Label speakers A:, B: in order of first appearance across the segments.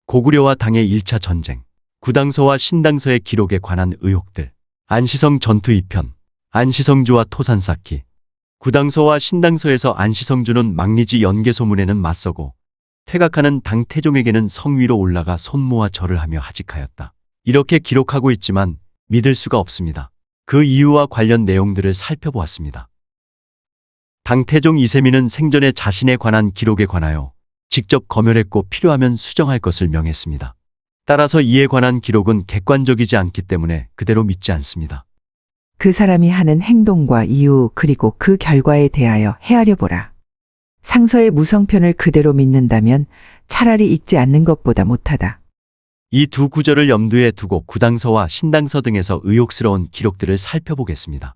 A: 고구려와 당의 1차 전쟁, 구당서와 신당서의 기록에 관한 의혹들, 안시성 전투 2편, 안시성주와 토산 쌓기. 구당서와 신당서에서 안시성주는 망리지 연개소문에는 맞서고 퇴각하는 당태종에게는 성 위로 올라가 손 모아 절을 하며 하직하였다. 이렇게 기록하고 있지만 믿을 수가 없습니다. 그 이유와 관련 내용들을 살펴보았습니다. 당태종 이세민은 생전에 자신에 관한 기록에 관하여 직접 검열했고 필요하면 수정할 것을 명했습니다. 따라서 이에 관한 기록은 객관적이지 않기 때문에 그대로 믿지 않습니다.
B: 그 사람이 하는 행동과 이유 그리고 그 결과에 대하여 헤아려 보라. 상서의 무성편을 그대로 믿는다면 차라리 읽지 않는 것보다 못하다.
A: 이 두 구절을 염두에 두고 구당서와 신당서 등에서 의혹스러운 기록들을 살펴보겠습니다.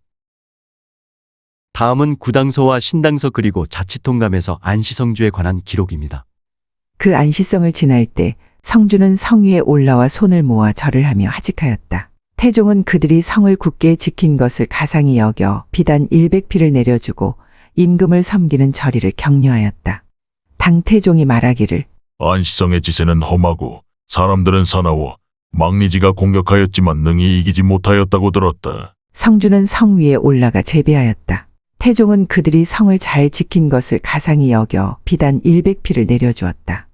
A: 다음은 구당서와 신당서 그리고 자치통감에서 안시성주에 관한 기록입니다.
B: 그 안시성을 지날 때 성주는 성 위에 올라와 손을 모아 절을 하며 하직하였다. 태종은 그들이 성을 굳게 지킨 것을 가상히 여겨 비단 100피를 내려주고 임금을 섬기는 절의를 격려하였다. 당태종이 말하기를
C: 안시성의 지세는 험하고 사람들은 사나워 망리지가 공격하였지만 능히 이기지 못하였다고 들었다.
B: 성주는 성 위에 올라가 제비하였다. 태종은 그들이 성을 잘 지킨 것을 가상히 여겨 비단 100피를 내려주었다.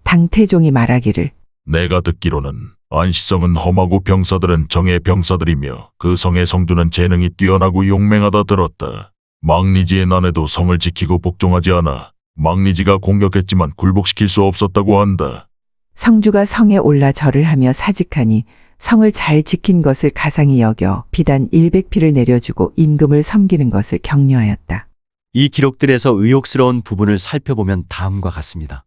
B: 당태종이 말하기를
C: 내가 듣기로는 안시성은 험하고 병사들은 정의 병사들이며 그 성의 성주는 재능이 뛰어나고 용맹하다 들었다. 망리지의 난에도 성을 지키고 복종하지 않아 망리지가 공격했지만 굴복시킬 수 없었다고 한다.
B: 성주가 성에 올라 절을 하며 사직하니 성을 잘 지킨 것을 가상히 여겨 비단 100피를 내려주고 임금을 섬기는 것을 격려하였다.
A: 이 기록들에서 의혹스러운 부분을 살펴보면 다음과 같습니다.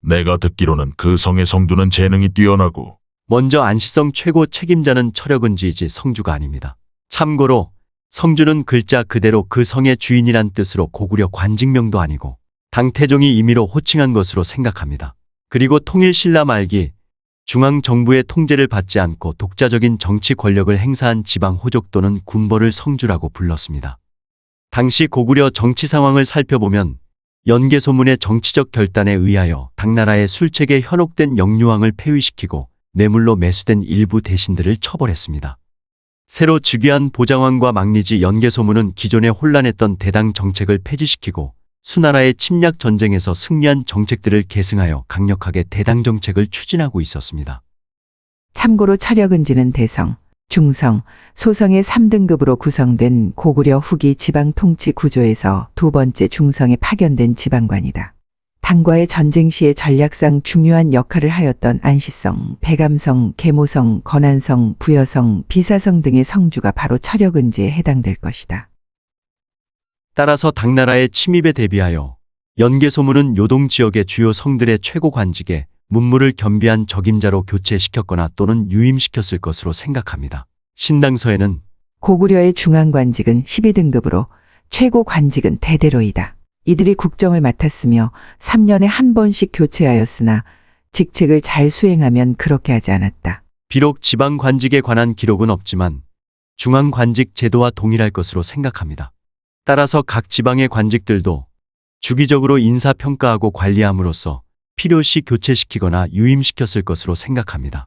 C: 내가 듣기로는 그 성의 성주는 재능이 뛰어나고
A: 먼저 안시성 최고 책임자는 철혁은지이지 성주가 아닙니다. 참고로 성주는 글자 그대로 그 성의 주인이란 뜻으로 고구려 관직명도 아니고 당태종이 임의로 호칭한 것으로 생각합니다. 그리고 통일신라 말기 중앙정부의 통제를 받지 않고 독자적인 정치 권력을 행사한 지방 호족 또는 군벌을 성주라고 불렀습니다. 당시 고구려 정치 상황을 살펴보면 연개소문의 정치적 결단에 의하여 당나라의 술책에 현혹된 영유왕을 폐위시키고 뇌물로 매수된 일부 대신들을 처벌했습니다. 새로 즉위한 보장왕과 망리지 연개소문은 기존에 혼란했던 대당 정책을 폐지시키고 수나라의 침략 전쟁에서 승리한 정책들을 계승하여 강력하게 대당 정책을 추진하고 있었습니다.
B: 참고로 철혁은지는 대성, 중성, 소성의 3등급으로 구성된 고구려 후기 지방 통치 구조에서 두 번째 중성에 파견된 지방관이다. 당과의 전쟁 시에 전략상 중요한 역할을 하였던 안시성, 백암성, 계모성, 건안성, 부여성, 비사성 등의 성주가 바로 철혁은지에 해당될 것이다.
A: 따라서 당나라의 침입에 대비하여 연개소문은 요동 지역의 주요 성들의 최고 관직에 문무를 겸비한 적임자로 교체시켰거나 또는 유임시켰을 것으로 생각합니다. 신당서에는
B: 고구려의 중앙관직은 12등급으로 최고 관직은 대대로이다. 이들이 국정을 맡았으며 3년에 한 번씩 교체하였으나 직책을 잘 수행하면 그렇게 하지 않았다.
A: 비록 지방 관직에 관한 기록은 없지만 중앙 관직 제도와 동일할 것으로 생각합니다. 따라서 각 지방의 관직들도 주기적으로 인사평가하고 관리함으로써 필요시 교체시키거나 유임시켰을 것으로 생각합니다.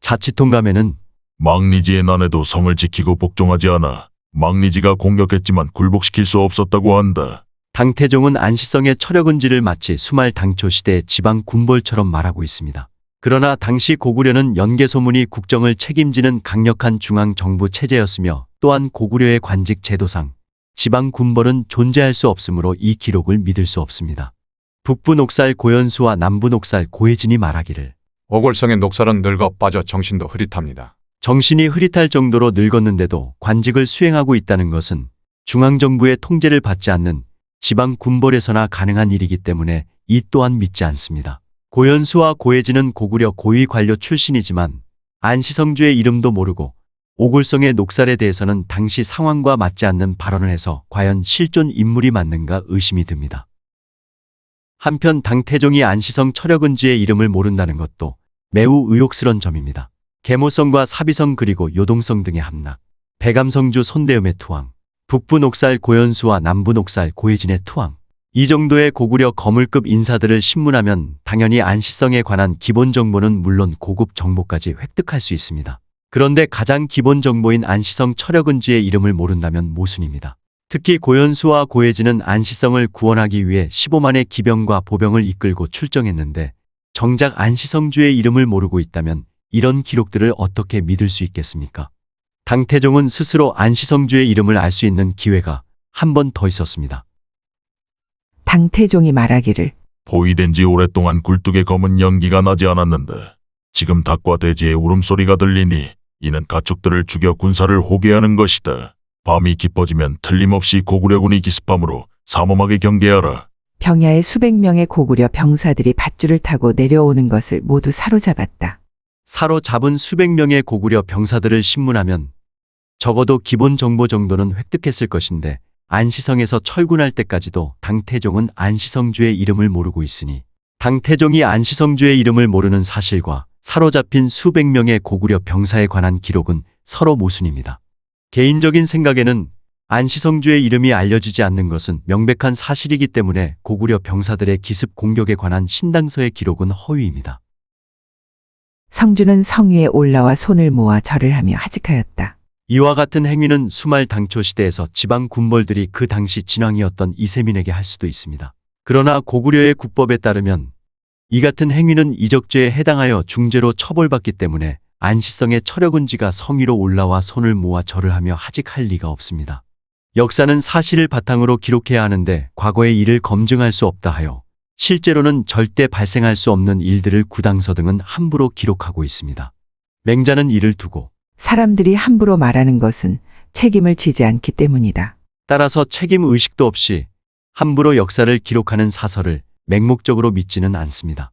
A: 자치통감에는
C: 망리지의 난에도 성을 지키고 복종하지 않아 망리지가 공격했지만 굴복시킬 수 없었다고 한다.
A: 당태종은 안시성의 철혁은지를 마치 수말 당초 시대의 지방 군벌처럼 말하고 있습니다. 그러나 당시 고구려는 연개소문이 국정을 책임지는 강력한 중앙정부 체제였으며 또한 고구려의 관직 제도상 지방 군벌은 존재할 수 없으므로 이 기록을 믿을 수 없습니다. 북부 녹살 고연수와 남부 녹살 고혜진이 말하기를
D: 오골성의 녹살은 늙어 빠져 정신도 흐릿합니다.
A: 정신이 흐릿할 정도로 늙었는데도 관직을 수행하고 있다는 것은 중앙정부의 통제를 받지 않는 지방 군벌에서나 가능한 일이기 때문에 이 또한 믿지 않습니다. 고연수와 고혜진은 고구려 고위 관료 출신이지만 안시성주의 이름도 모르고 오골성의 녹살에 대해서는 당시 상황과 맞지 않는 발언을 해서 과연 실존 인물이 맞는가 의심이 듭니다. 한편 당태종이 안시성 철혁은지의 이름을 모른다는 것도 매우 의혹스러운 점입니다. 계모성과 사비성 그리고 요동성 등의 함락, 백암성주 손대음의 투항, 북부 녹살 고연수와 남부 녹살 고혜진의 투항, 이 정도의 고구려 거물급 인사들을 신문하면 당연히 안시성에 관한 기본 정보는 물론 고급 정보까지 획득할 수 있습니다. 그런데 가장 기본 정보인 안시성 철혁은지의 이름을 모른다면 모순입니다. 특히 고현수와 고혜진은 안시성을 구원하기 위해 15만의 기병과 보병을 이끌고 출정했는데 정작 안시성주의 이름을 모르고 있다면 이런 기록들을 어떻게 믿을 수 있겠습니까? 당태종은 스스로 안시성주의 이름을 알 수 있는 기회가 한 번 더 있었습니다.
B: 당태종이 말하기를
C: 포위된 지 오랫동안 굴뚝에 검은 연기가 나지 않았는데 지금 닭과 돼지의 울음소리가 들리니 이는 가축들을 죽여 군사를 호개하는 것이다. 밤이 깊어지면 틀림없이 고구려군이 기습함으로 삼엄하게 경계하라.
B: 병야의 수백 명의 고구려 병사들이 밧줄을 타고 내려오는 것을 모두 사로잡았다.
A: 사로잡은 수백 명의 고구려 병사들을 신문하면 적어도 기본 정보 정도는 획득했을 것인데 안시성에서 철군할 때까지도 당태종은 안시성주의 이름을 모르고 있으니 당태종이 안시성주의 이름을 모르는 사실과 사로잡힌 수백 명의 고구려 병사에 관한 기록은 서로 모순입니다. 개인적인 생각에는 안시성주의 이름이 알려지지 않는 것은 명백한 사실이기 때문에 고구려 병사들의 기습 공격에 관한 신당서의 기록은 허위입니다.
B: 성주는 성 위에 올라와 손을 모아 절을 하며 하직하였다.
A: 이와 같은 행위는 수말 당초 시대에서 지방 군벌들이 그 당시 진왕이었던 이세민에게 할 수도 있습니다. 그러나 고구려의 국법에 따르면 이 같은 행위는 이적죄에 해당하여 중죄로 처벌받기 때문에 안시성의 철혁은지가 성 위로 올라와 손을 모아 절을 하며 하직할 리가 없습니다. 역사는 사실을 바탕으로 기록해야 하는데 과거의 일을 검증할 수 없다 하여 실제로는 절대 발생할 수 없는 일들을 구당서 등은 함부로 기록하고 있습니다. 맹자는 이를 두고
B: 사람들이 함부로 말하는 것은 책임을 지지 않기 때문이다.
A: 따라서 책임 의식도 없이 함부로 역사를 기록하는 사설을 맹목적으로 믿지는 않습니다.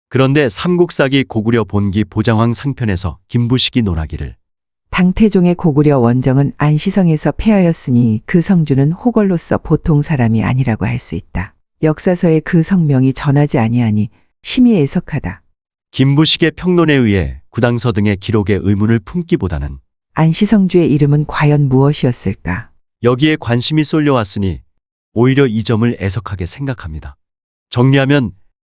A: 그런데 삼국사기 고구려 본기 보장황 상편에서 김부식이 논하기를
B: 당태종의 고구려 원정은 안시성에서 패하였으니 그 성주는 호걸로서 보통 사람이 아니라고 할 수 있다. 역사서에 그 성명이 전하지 아니하니 심히 애석하다.
A: 김부식의 평론에 의해 구당서 등의 기록에 의문을 품기보다는
B: 안시성주의 이름은 과연 무엇이었을까?
A: 여기에 관심이 쏠려왔으니 오히려 이 점을 애석하게 생각합니다. 정리하면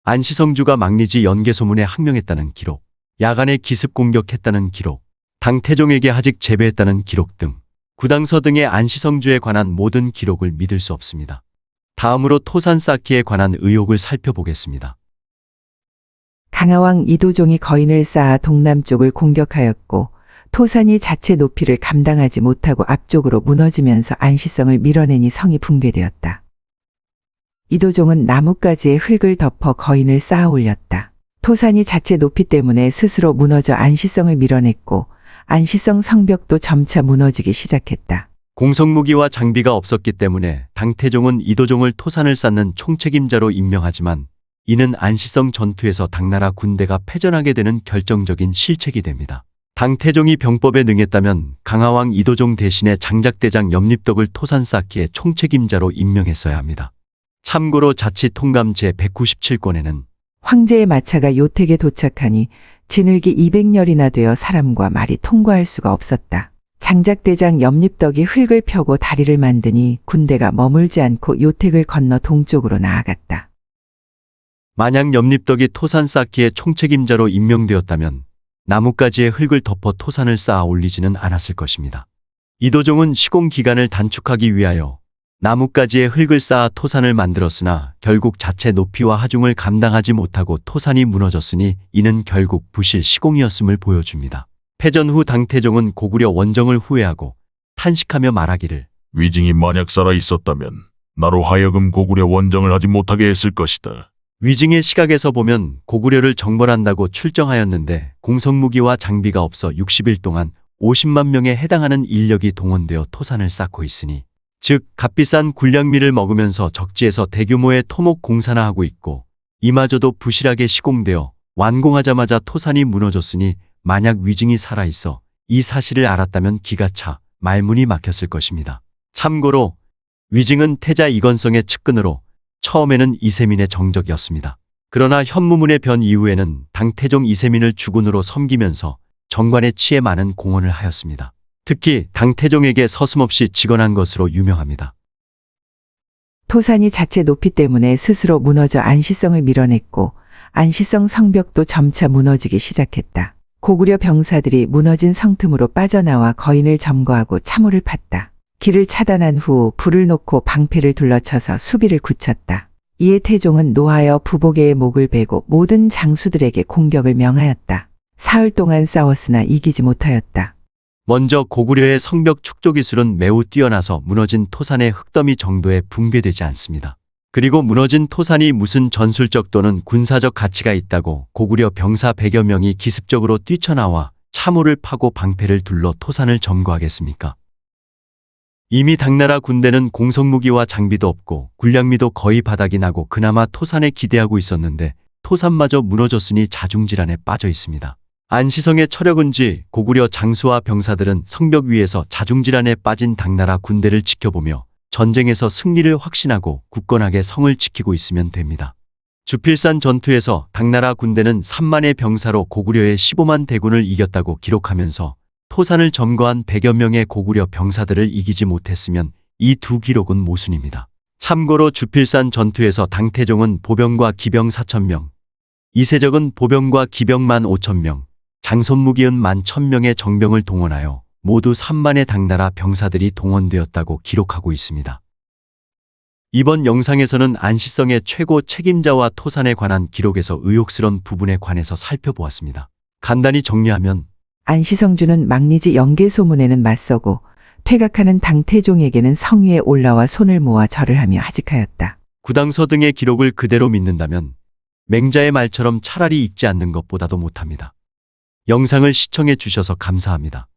A: 안시성주가 망리지 연개소문에 항명했다는 기록, 야간에 기습 공격했다는 기록, 당태종에게 하직 제배했다는 기록 등 구당서 등의 안시성주에 관한 모든 기록을 믿을 수 없습니다. 다음으로 토산 쌓기에 관한 의혹을 살펴보겠습니다.
B: 강하왕 이도종이 거인을 쌓아 동남쪽을 공격하였고 토산이 자체 높이를 감당하지 못하고 앞쪽으로 무너지면서 안시성을 밀어내니 성이 붕괴되었다. 이도종은 나뭇가지에 흙을 덮어 거인을 쌓아 올렸다. 토산이 자체 높이 때문에 스스로 무너져 안시성을 밀어냈고 안시성 성벽도 점차 무너지기 시작했다.
A: 공성무기와 장비가 없었기 때문에 당태종은 이도종을 토산을 쌓는 총책임자로 임명하지만 이는 안시성 전투에서 당나라 군대가 패전하게 되는 결정적인 실책이 됩니다. 당태종이 병법에 능했다면 강하왕 이도종 대신에 장작대장 염립덕을 토산 쌓기의 총책임자로 임명했어야 합니다. 참고로 자치통감 제197권에는
B: 황제의 마차가 요택에 도착하니 지늘기 200열이나 되어 사람과 말이 통과할 수가 없었다. 장작대장 염립덕이 흙을 펴고 다리를 만드니 군대가 머물지 않고 요택을 건너 동쪽으로 나아갔다.
A: 만약 염립덕이 토산 쌓기의 총책임자로 임명되었다면 나뭇가지에 흙을 덮어 토산을 쌓아 올리지는 않았을 것입니다. 이도종은 시공 기간을 단축하기 위하여 나뭇가지에 흙을 쌓아 토산을 만들었으나 결국 자체 높이와 하중을 감당하지 못하고 토산이 무너졌으니 이는 결국 부실 시공이었음을 보여줍니다. 패전 후 당태종은 고구려 원정을 후회하고 탄식하며 말하기를
C: 위징이 만약 살아 있었다면 나로 하여금 고구려 원정을 하지 못하게 했을 것이다.
A: 위징의 시각에서 보면 고구려를 정벌한다고 출정하였는데 공성무기와 장비가 없어 60일 동안 50만 명에 해당하는 인력이 동원되어 토산을 쌓고 있으니 즉 값비싼 군량미를 먹으면서 적지에서 대규모의 토목 공사나 하고 있고 이마저도 부실하게 시공되어 완공하자마자 토산이 무너졌으니 만약 위징이 살아있어 이 사실을 알았다면 기가 차 말문이 막혔을 것입니다. 참고로 위징은 태자 이건성의 측근으로 처음에는 이세민의 정적이었습니다. 그러나 현무문의 변 이후에는 당태종 이세민을 주군으로 섬기면서 정관의 치에 많은 공헌을 하였습니다. 특히 당태종에게 서슴없이 직언한 것으로 유명합니다.
B: 토산이 자체 높이 때문에 스스로 무너져 안시성을 밀어냈고 안시성 성벽도 점차 무너지기 시작했다. 고구려 병사들이 무너진 성틈으로 빠져나와 거인을 점거하고 참호를 팠다. 길을 차단한 후 불을 놓고 방패를 둘러쳐서 수비를 굳혔다. 이에 태종은 노하여 부보개의 목을 베고 모든 장수들에게 공격을 명하였다. 사흘 동안 싸웠으나 이기지 못하였다.
A: 먼저 고구려의 성벽 축조 기술은 매우 뛰어나서 무너진 토산의 흙더미 정도에 붕괴되지 않습니다. 그리고 무너진 토산이 무슨 전술적 또는 군사적 가치가 있다고 고구려 병사 100여 명이 기습적으로 뛰쳐나와 참호를 파고 방패를 둘러 토산을 점거하겠습니까? 이미 당나라 군대는 공성무기와 장비도 없고 군량미도 거의 바닥이 나고 그나마 토산에 기대하고 있었는데 토산마저 무너졌으니 자중질환에 빠져 있습니다. 안시성의 철역은지 고구려 장수와 병사들은 성벽 위에서 자중질환에 빠진 당나라 군대를 지켜보며 전쟁에서 승리를 확신하고 굳건하게 성을 지키고 있으면 됩니다. 주필산 전투에서 당나라 군대는 3만의 병사로 고구려의 15만 대군을 이겼다고 기록하면서 토산을 점거한 100여 명의 고구려 병사들을 이기지 못했으면 이 두 기록은 모순입니다. 참고로 주필산 전투에서 당태종은 보병과 기병 4,000명, 이세적은 보병과 기병 15,000명, 장손무기은 11,000명의 정병을 동원하여 모두 3만의 당나라 병사들이 동원되었다고 기록하고 있습니다. 이번 영상에서는 안시성의 최고 책임자와 토산에 관한 기록에서 의혹스러운 부분에 관해서 살펴보았습니다. 간단히 정리하면
B: 안시성주는 망리지 영계소문에는 맞서고 퇴각하는 당태종에게는 성 위에 올라와 손을 모아 절을 하며 하직하였다.
A: 구당서 등의 기록을 그대로 믿는다면 맹자의 말처럼 차라리 읽지 않는 것보다도 못합니다. 영상을 시청해 주셔서 감사합니다.